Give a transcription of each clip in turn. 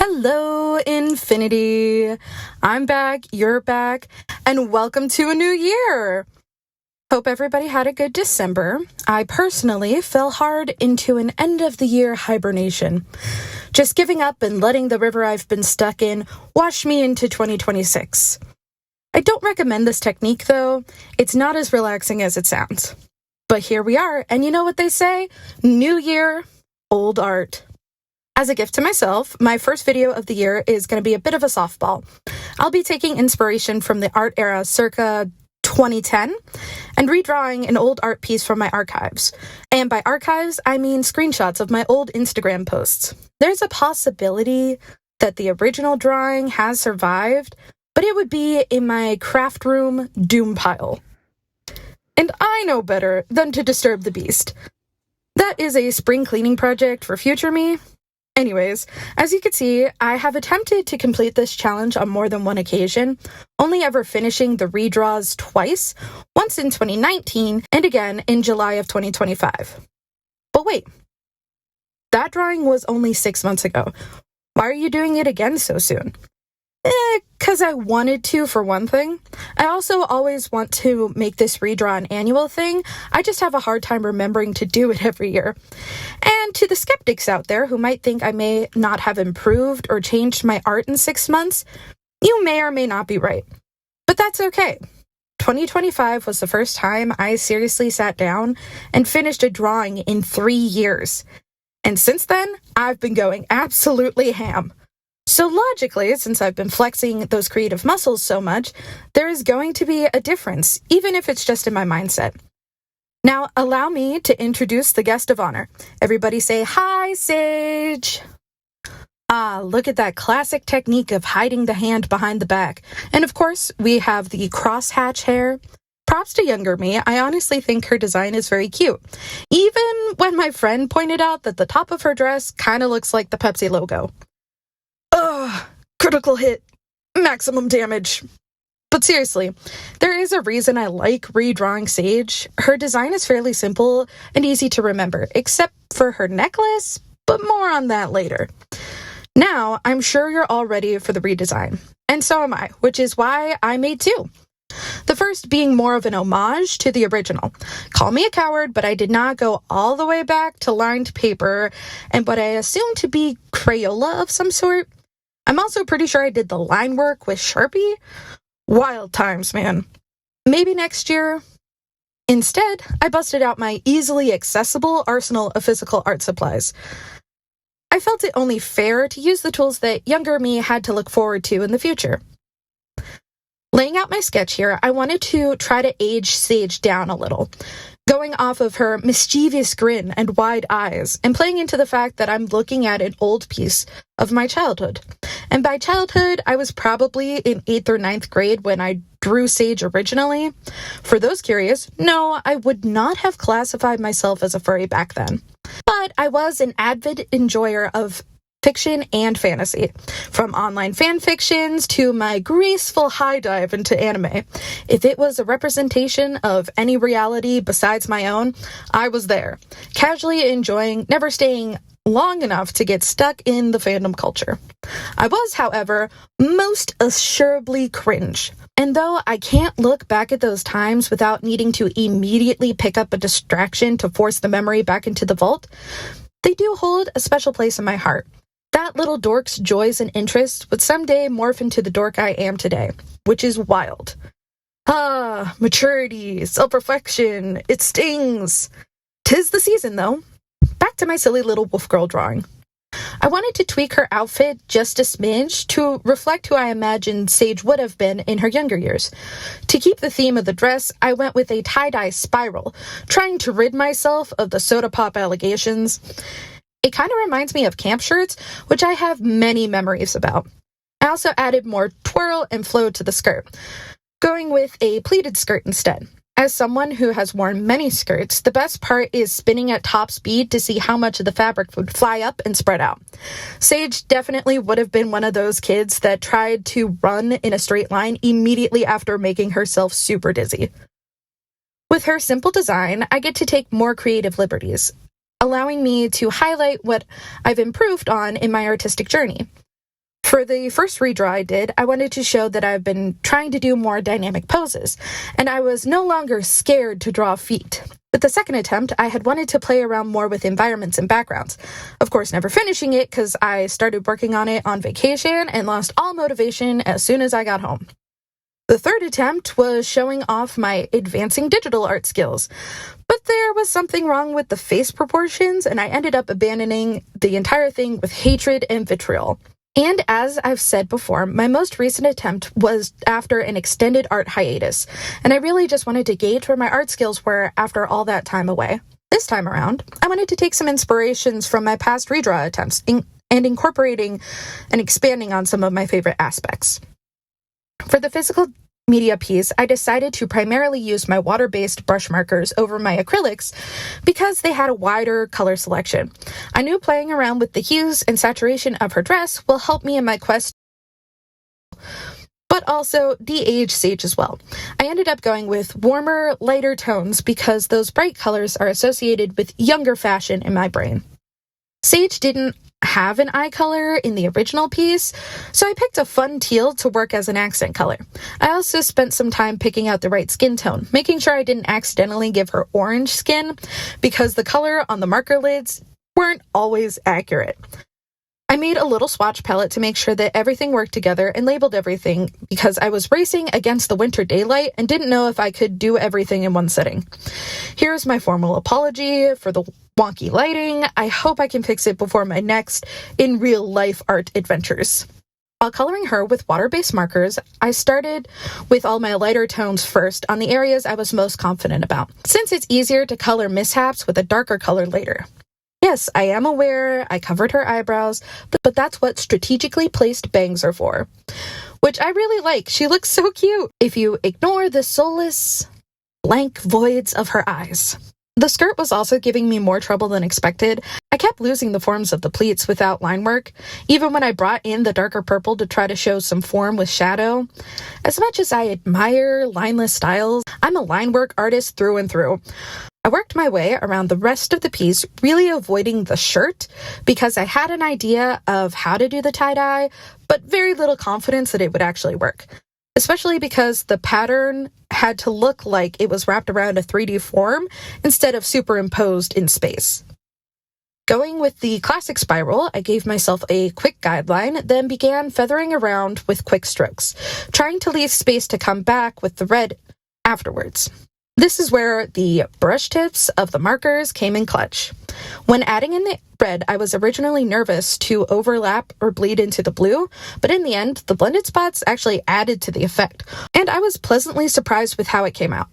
Hello, Infinity. I'm back, you're back, and welcome to a new year. Hope everybody had a good December. I personally fell hard into an end-of-the-year hibernation, just giving up and letting the river I've been stuck in wash me into 2026. I don't recommend this technique, though. It's not as relaxing as it sounds. But here we are, and you know what they say? New year, old art. As a gift to myself, my first video of the year is going to be a bit of a softball. I'll be taking inspiration from the art era circa 2010 and redrawing an old art piece from my archives. And by archives, I mean screenshots of my old Instagram posts. There's a possibility that the original drawing has survived, but it would be in my craft room doom pile. And I know better than to disturb the beast. That is a spring cleaning project for future me. Anyways, as you can see, I have attempted to complete this challenge on more than one occasion, only ever finishing the redraws twice, once in 2019 and again in July of 2025. But wait, that drawing was only 6 months ago. Why are you doing it again so soon? 'Cause I wanted to, for one thing. I also always want to make this redraw an annual thing. I just have a hard time remembering to do it every year. And to the skeptics out there who might think I may not have improved or changed my art in 6 months, you may or may not be right. But that's okay. 2025 was the first time I seriously sat down and finished a drawing in 3 years. And since then, I've been going absolutely ham. So logically, since I've been flexing those creative muscles so much, there is going to be a difference, even if it's just in my mindset. Now, allow me to introduce the guest of honor. Everybody say, "Hi, Sage!" Ah, look at that classic technique of hiding the hand behind the back. And of course, we have the crosshatch hair. Props to younger me. I honestly think her design is very cute. Even when my friend pointed out that the top of her dress kind of looks like the Pepsi logo. Ugh, critical hit, maximum damage. But seriously, there is a reason I like redrawing Sage. Her design is fairly simple and easy to remember, except for her necklace, but more on that later. Now, I'm sure you're all ready for the redesign, and so am I, which is why I made two. The first being more of an homage to the original. Call me a coward, but I did not go all the way back to lined paper and what I assume to be Crayola of some sort. I'm also pretty sure I did the line work with Sharpie. Wild times, man. Maybe next year. Instead, I busted out my easily accessible arsenal of physical art supplies. I felt it only fair to use the tools that younger me had to look forward to in the future. Laying out my sketch here, I wanted to try to age Sage down a little, going off of her mischievous grin and wide eyes, and playing into the fact that I'm looking at an old piece of my childhood. And by childhood, I was probably in 8th or 9th grade when I drew Sage originally. For those curious, no, I would not have classified myself as a furry back then. But I was an avid enjoyer of fiction and fantasy, from online fan fictions to my graceful high dive into anime. If it was a representation of any reality besides my own, I was there, casually enjoying, never staying long enough to get stuck in the fandom culture. I was, however, most assuredly cringe. And though I can't look back at those times without needing to immediately pick up a distraction to force the memory back into the vault, they do hold a special place in my heart. That little dork's joys and interests would someday morph into the dork I am today, which is wild. Ah, maturity, self-reflection, it stings. 'Tis the season, though. Back to my silly little wolf girl drawing. I wanted to tweak her outfit just a smidge to reflect who I imagined Sage would have been in her younger years. To keep the theme of the dress, I went with a tie-dye spiral, trying to rid myself of the soda pop allegations. It kind of reminds me of camp shirts, which I have many memories about. I also added more twirl and flow to the skirt, going with a pleated skirt instead. As someone who has worn many skirts, the best part is spinning at top speed to see how much of the fabric would fly up and spread out. Sage definitely would have been one of those kids that tried to run in a straight line immediately after making herself super dizzy. With her simple design, I get to take more creative liberties, allowing me to highlight what I've improved on in my artistic journey. For the first redraw I did, I wanted to show that I've been trying to do more dynamic poses, and I was no longer scared to draw feet. With the second attempt, I had wanted to play around more with environments and backgrounds. Of course, never finishing it because I started working on it on vacation and lost all motivation as soon as I got home. The third attempt was showing off my advancing digital art skills, but there was something wrong with the face proportions, and I ended up abandoning the entire thing with hatred and vitriol. And as I've said before, my most recent attempt was after an extended art hiatus, and I really just wanted to gauge where my art skills were after all that time away. This time around, I wanted to take some inspirations from my past redraw attempts and incorporating and expanding on some of my favorite aspects. For the physical media piece, I decided to primarily use my water-based brush markers over my acrylics because they had a wider color selection. I knew playing around with the hues and saturation of her dress will help me in my quest, but also de-age Sage as well. I ended up going with warmer, lighter tones because those bright colors are associated with younger fashion in my brain. Sage didn't have an eye color in the original piece, so I picked a fun teal to work as an accent color. I also spent some time picking out the right skin tone, making sure I didn't accidentally give her orange skin because the color on the marker lids weren't always accurate. I made a little swatch palette to make sure that everything worked together and labeled everything because I was racing against the winter daylight and didn't know if I could do everything in one sitting. Here's my formal apology for the wonky lighting. I hope I can fix it before my next in real life art adventures. While coloring her with water-based markers, I started with all my lighter tones first on the areas I was most confident about, since it's easier to color mishaps with a darker color later. Yes, I am aware I covered her eyebrows, but that's what strategically placed bangs are for, which I really like. She looks so cute if you ignore the soulless, blank voids of her eyes. The skirt was also giving me more trouble than expected. I kept losing the forms of the pleats without line work, even when I brought in the darker purple to try to show some form with shadow. As much as I admire lineless styles, I'm a line work artist through and through. I worked my way around the rest of the piece, really avoiding the shirt because I had an idea of how to do the tie-dye, but very little confidence that it would actually work. Especially because the pattern had to look like it was wrapped around a 3D form instead of superimposed in space. Going with the classic spiral, I gave myself a quick guideline, then began feathering around with quick strokes, trying to leave space to come back with the red afterwards. This is where the brush tips of the markers came in clutch. When adding in the red, I was originally nervous to overlap or bleed into the blue, but in the end, the blended spots actually added to the effect, and I was pleasantly surprised with how it came out.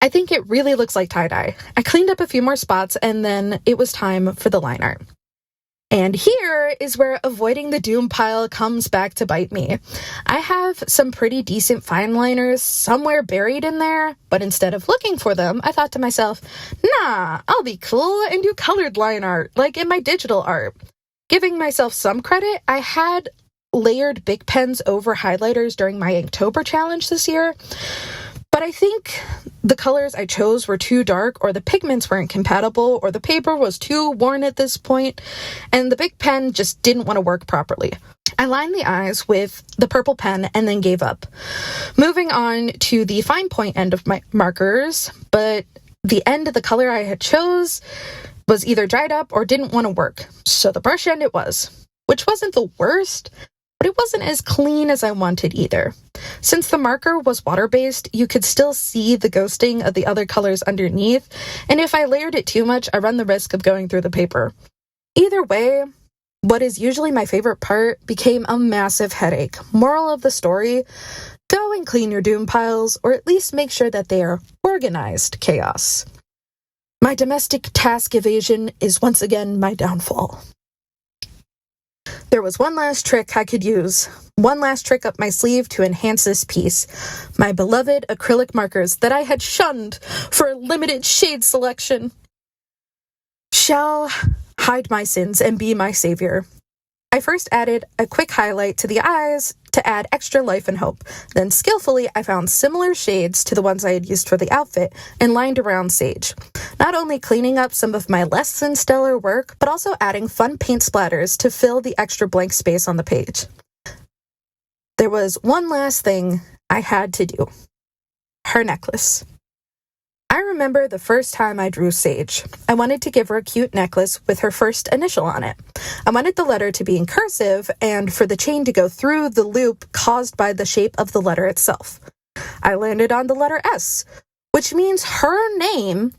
I think it really looks like tie-dye. I cleaned up a few more spots, and then it was time for the line art. And here is where avoiding the doom pile comes back to bite me. I have some pretty decent fine liners somewhere buried in there, but instead of looking for them, I thought to myself, nah, I'll be cool and do colored line art, like in my digital art. Giving myself some credit, I had layered Bic pens over highlighters during my Inktober challenge this year, but I think the colors I chose were too dark, or the pigments weren't compatible, or the paper was too worn at this point, and the Bic pen just didn't want to work properly. I lined the eyes with the purple pen and then gave up. Moving on to the fine point end of my markers, but the end of the color I had chose was either dried up or didn't want to work, so the brush end it was, which wasn't the worst, but it wasn't as clean as I wanted either. Since the marker was water-based, you could still see the ghosting of the other colors underneath, and if I layered it too much, I run the risk of going through the paper. Either way, what is usually my favorite part became a massive headache. Moral of the story, go and clean your doom piles, or at least make sure that they are organized chaos. My domestic task evasion is once again my downfall. There was one last trick I could use, one last trick up my sleeve to enhance this piece. My beloved acrylic markers that I had shunned for a limited shade selection shall hide my sins and be my savior. I first added a quick highlight to the eyes to add extra life and hope. Then skillfully, I found similar shades to the ones I had used for the outfit and lined around Sage. Not only cleaning up some of my less than stellar work, but also adding fun paint splatters to fill the extra blank space on the page. There was one last thing I had to do. Her necklace. I remember the first time I drew Sage. I wanted to give her a cute necklace with her first initial on it. I wanted the letter to be in cursive and for the chain to go through the loop caused by the shape of the letter itself. I landed on the letter S, which means her name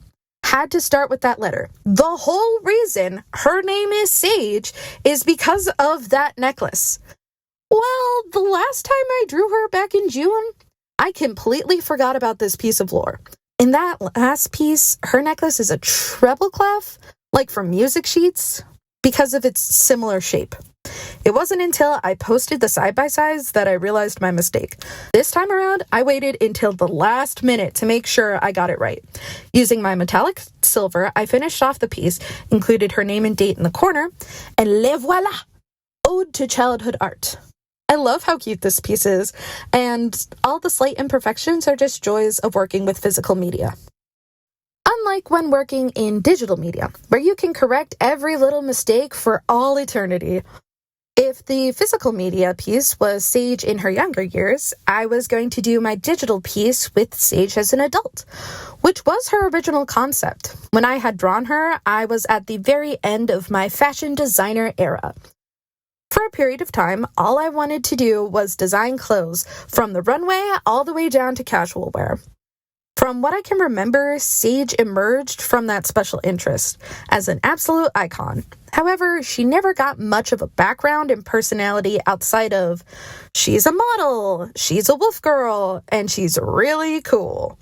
had to start with that letter. The whole reason her name is Sage is because of that necklace. Well, the last time I drew her back in June, I completely forgot about this piece of lore. In that last piece, her necklace is a treble clef, like from music sheets, because of its similar shape. It wasn't until I posted the side-by-sides that I realized my mistake. This time around, I waited until the last minute to make sure I got it right. Using my metallic silver, I finished off the piece, included her name and date in the corner, and le voila! Ode to childhood art. I love how cute this piece is, and all the slight imperfections are just joys of working with physical media. Unlike when working in digital media, where you can correct every little mistake for all eternity. If the physical media piece was Sage in her younger years, I was going to do my digital piece with Sage as an adult, which was her original concept. When I had drawn her, I was at the very end of my fashion designer era. For a period of time, all I wanted to do was design clothes, from the runway all the way down to casual wear. From what I can remember, Sage emerged from that special interest as an absolute icon. However, she never got much of a background and personality outside of, she's a model, she's a wolf girl, and she's really cool.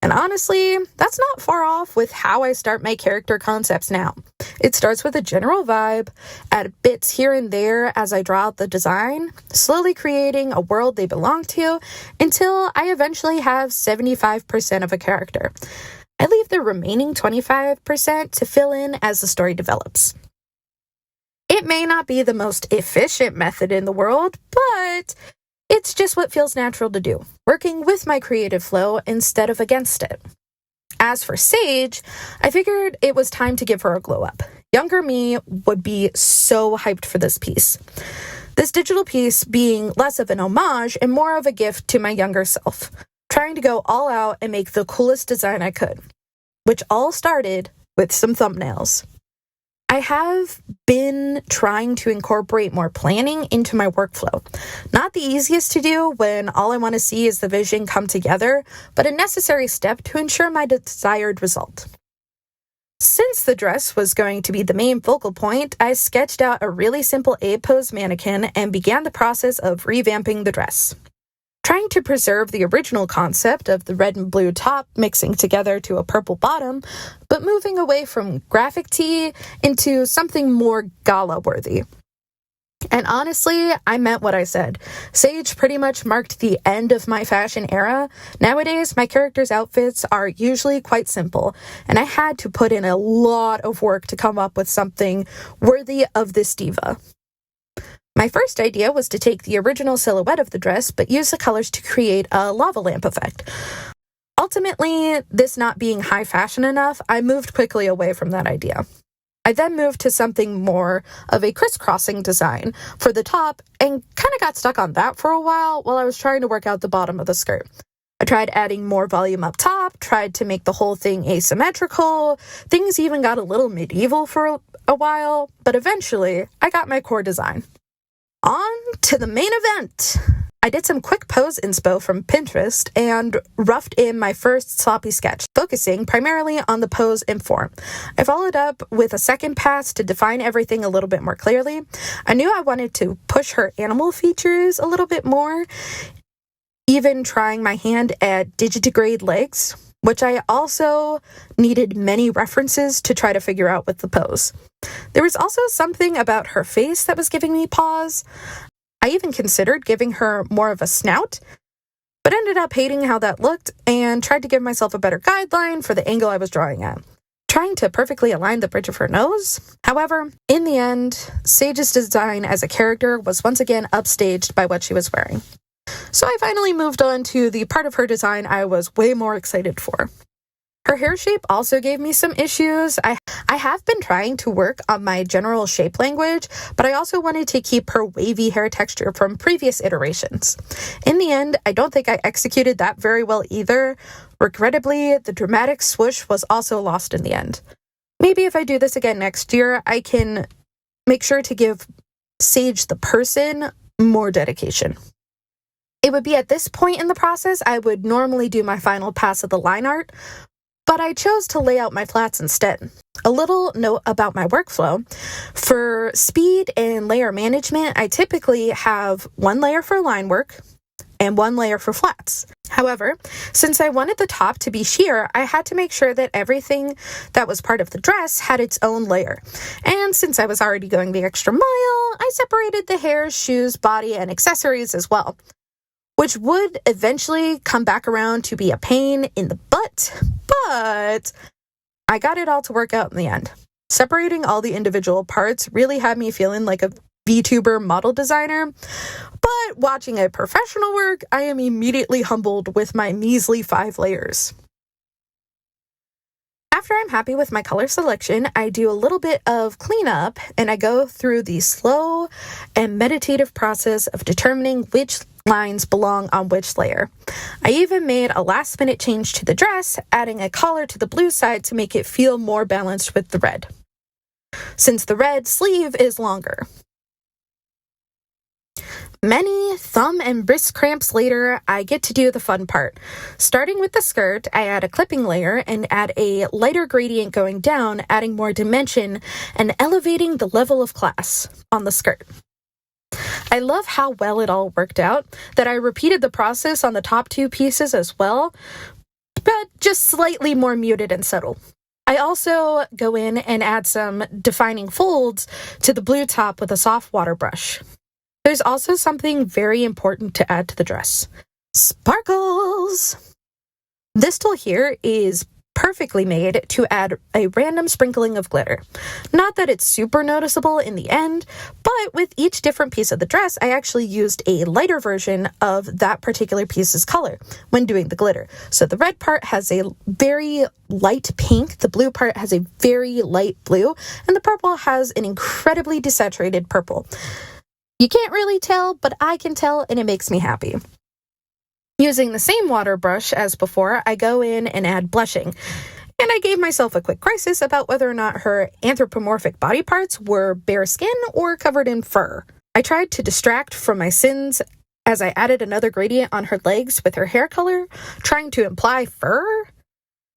And honestly, that's not far off with how I start my character concepts now. It starts with a general vibe, add bits here and there as I draw out the design, slowly creating a world they belong to, until I eventually have 75% of a character. I leave the remaining 25% to fill in as the story develops. It may not be the most efficient method in the world, but it's just what feels natural to do, working with my creative flow instead of against it. As for Sage, I figured it was time to give her a glow up. Younger me would be so hyped for this piece. This digital piece being less of an homage and more of a gift to my younger self, trying to go all out and make the coolest design I could, which all started with some thumbnails. I have been trying to incorporate more planning into my workflow. Not the easiest to do when all I want to see is the vision come together, but a necessary step to ensure my desired result. Since the dress was going to be the main focal point, I sketched out a really simple A-pose mannequin and began the process of revamping the dress. Trying to preserve the original concept of the red and blue top mixing together to a purple bottom, but moving away from graphic tee into something more gala-worthy. And honestly, I meant what I said. Sage pretty much marked the end of my fashion era. Nowadays, my characters' outfits are usually quite simple, and I had to put in a lot of work to come up with something worthy of this diva. My first idea was to take the original silhouette of the dress, but use the colors to create a lava lamp effect. Ultimately, this not being high fashion enough, I moved quickly away from that idea. I then moved to something more of a crisscrossing design for the top and kind of got stuck on that for a while I was trying to work out the bottom of the skirt. I tried adding more volume up top, tried to make the whole thing asymmetrical. Things even got a little medieval for a while, but eventually I got my core design. On to the main event! I did some quick pose inspo from Pinterest and roughed in my first sloppy sketch, focusing primarily on the pose and form. I followed up with a second pass to define everything a little bit more clearly. I knew I wanted to push her animal features a little bit more, even trying my hand at digitigrade legs, which I also needed many references to try to figure out with the pose. There was also something about her face that was giving me pause. I even considered giving her more of a snout, but ended up hating how that looked and tried to give myself a better guideline for the angle I was drawing at. trying to perfectly align the bridge of her nose. However, in the end, Sage's design as a character was once again upstaged by what she was wearing. So I finally moved on to the part of her design I was way more excited for. Her hair shape also gave me some issues. I have been trying to work on my general shape language, but I also wanted to keep her wavy hair texture from previous iterations. In the end, I don't think I executed that very well either. Regrettably, the dramatic swoosh was also lost in the end. Maybe if I do this again next year, I can make sure to give Sage the person more dedication. It would be at this point in the process I would normally do my final pass of the line art, but I chose to lay out my flats instead. A little note about my workflow. For speed and layer management, I typically have one layer for line work and one layer for flats. However, since I wanted the top to be sheer, I had to make sure that everything that was part of the dress had its own layer. And since I was already going the extra mile, I separated the hair, shoes, body, and accessories as well, which would eventually come back around to be a pain in the butt, but I got it all to work out in the end. Separating all the individual parts really had me feeling like a VTuber model designer, but watching a professional work, I am immediately humbled with my measly 5 layers. After I'm happy with my color selection, I do a little bit of cleanup and I go through the slow and meditative process of determining which lines belong on which layer. I even made a last-minute change to the dress, adding a collar to the blue side to make it feel more balanced with the red, since the red sleeve is longer. Many thumb and wrist cramps later, I get to do the fun part. Starting with the skirt, I add a clipping layer and add a lighter gradient going down, adding more dimension and elevating the level of class on the skirt. I love how well it all worked out, that I repeated the process on the top 2 pieces as well, but just slightly more muted and subtle. I also go in and add some defining folds to the blue top with a soft water brush. There's also something very important to add to the dress. Sparkles! This tool here is perfectly made to add a random sprinkling of glitter. Not that it's super noticeable in the end, but with each different piece of the dress, I actually used a lighter version of that particular piece's color when doing the glitter. So the red part has a very light pink, the blue part has a very light blue, and the purple has an incredibly desaturated purple. You can't really tell, but I can tell, and it makes me happy. Using the same water brush as before, I go in and add blushing. And I gave myself a quick crisis about whether or not her anthropomorphic body parts were bare skin or covered in fur. I tried to distract from my sins as I added another gradient on her legs with her hair color, trying to imply fur.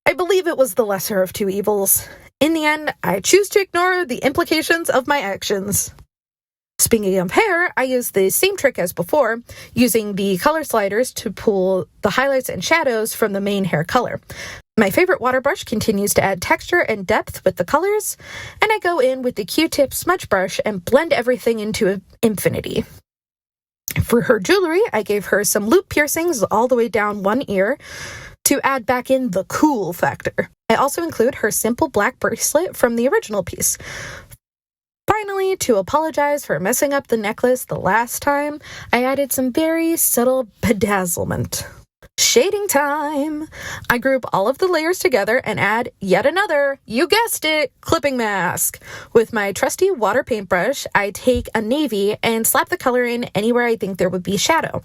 I believe it was the lesser of 2 evils. In the end, I choose to ignore the implications of my actions. Speaking of hair, I used the same trick as before, using the color sliders to pull the highlights and shadows from the main hair color. My favorite water brush continues to add texture and depth with the colors, and I go in with the Q-tip smudge brush and blend everything into infinity. For her jewelry, I gave her some loop piercings all the way down one ear to add back in the cool factor. I also include her simple black bracelet from the original piece. Finally, to apologize for messing up the necklace the last time, I added some very subtle bedazzlement. Shading time! I group all of the layers together and add yet another, you guessed it, clipping mask. With my trusty water paintbrush, I take a navy and slap the color in anywhere I think there would be shadow.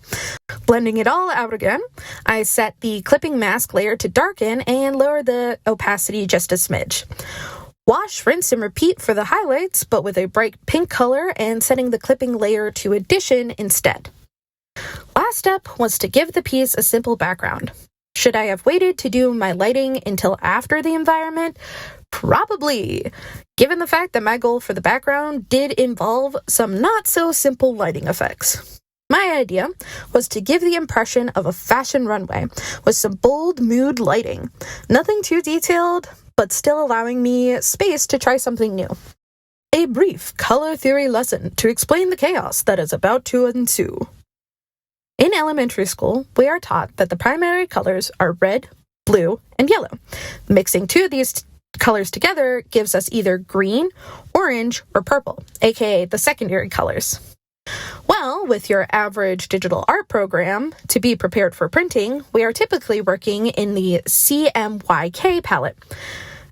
Blending it all out again, I set the clipping mask layer to darken and lower the opacity just a smidge. Wash, rinse, and repeat for the highlights, but with a bright pink color and setting the clipping layer to addition instead. Last step was to give the piece a simple background. Should I have waited to do my lighting until after the environment? Probably, given the fact that my goal for the background did involve some not-so-simple lighting effects. My idea was to give the impression of a fashion runway with some bold mood lighting. Nothing too detailed, but still allowing me space to try something new. A brief color theory lesson to explain the chaos that is about to ensue. In elementary school, we are taught that the primary colors are red, blue, and yellow. Mixing 2 of these colors together gives us either green, orange, or purple, aka the secondary colors. Well, with your average digital art program, to be prepared for printing, we are typically working in the CMYK palette,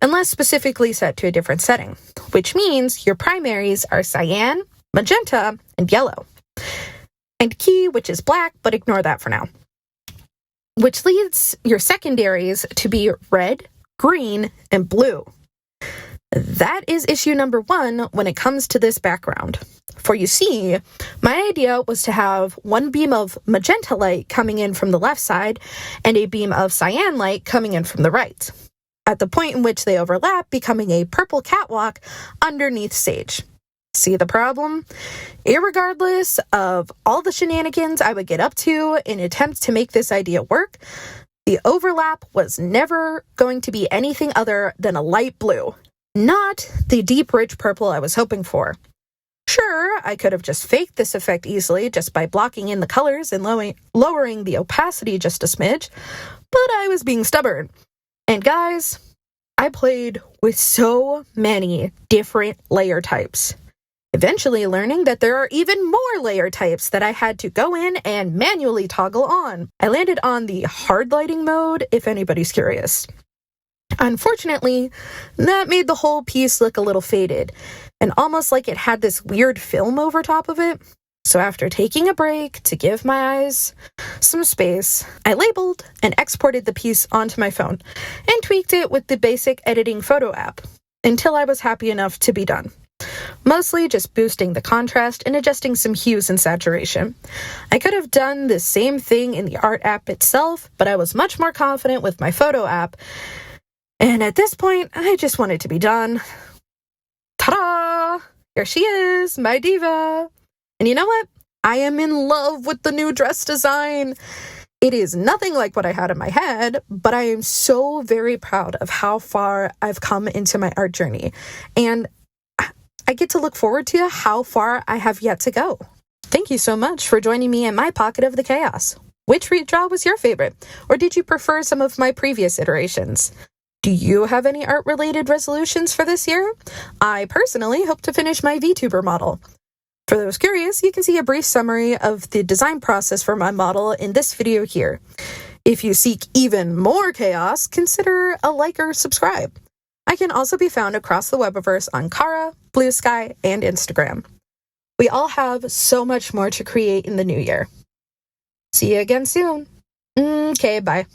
unless specifically set to a different setting, which means your primaries are cyan, magenta, and yellow, and key, which is black, but ignore that for now, which leads your secondaries to be red, green, and blue. That is issue number 1 when it comes to this background. For you see, my idea was to have one beam of magenta light coming in from the left side and a beam of cyan light coming in from the right, at the point in which they overlap, becoming a purple catwalk underneath Sage. See the problem? Irregardless of all the shenanigans I would get up to in attempts to make this idea work, the overlap was never going to be anything other than a light blue, not the deep, rich purple I was hoping for. Sure, I could have just faked this effect easily just by blocking in the colors and lowering the opacity just a smidge, but I was being stubborn. And guys, I played with so many different layer types, eventually learning that there are even more layer types that I had to go in and manually toggle on. I landed on the hard lighting mode, if anybody's curious. Unfortunately, that made the whole piece look a little faded, and almost like it had this weird film over top of it. So after taking a break to give my eyes some space, I labeled and exported the piece onto my phone and tweaked it with the basic editing photo app until I was happy enough to be done. Mostly just boosting the contrast and adjusting some hues and saturation. I could have done the same thing in the art app itself, but I was much more confident with my photo app. And at this point, I just want it to be done. Ta-da! Here she is, my diva. And you know what? I am in love with the new dress design. It is nothing like what I had in my head, but I am so very proud of how far I've come into my art journey. And I get to look forward to how far I have yet to go. Thank you so much for joining me in my pocket of the chaos. Which redraw was your favorite? Or did you prefer some of my previous iterations? Do you have any art-related resolutions for this year? I personally hope to finish my VTuber model. For those curious, you can see a brief summary of the design process for my model in this video here. If you seek even more chaos, consider a like or subscribe. I can also be found across the Webiverse on Kara, Blue Sky, and Instagram. We all have so much more to create in the new year. See you again soon. Okay, bye.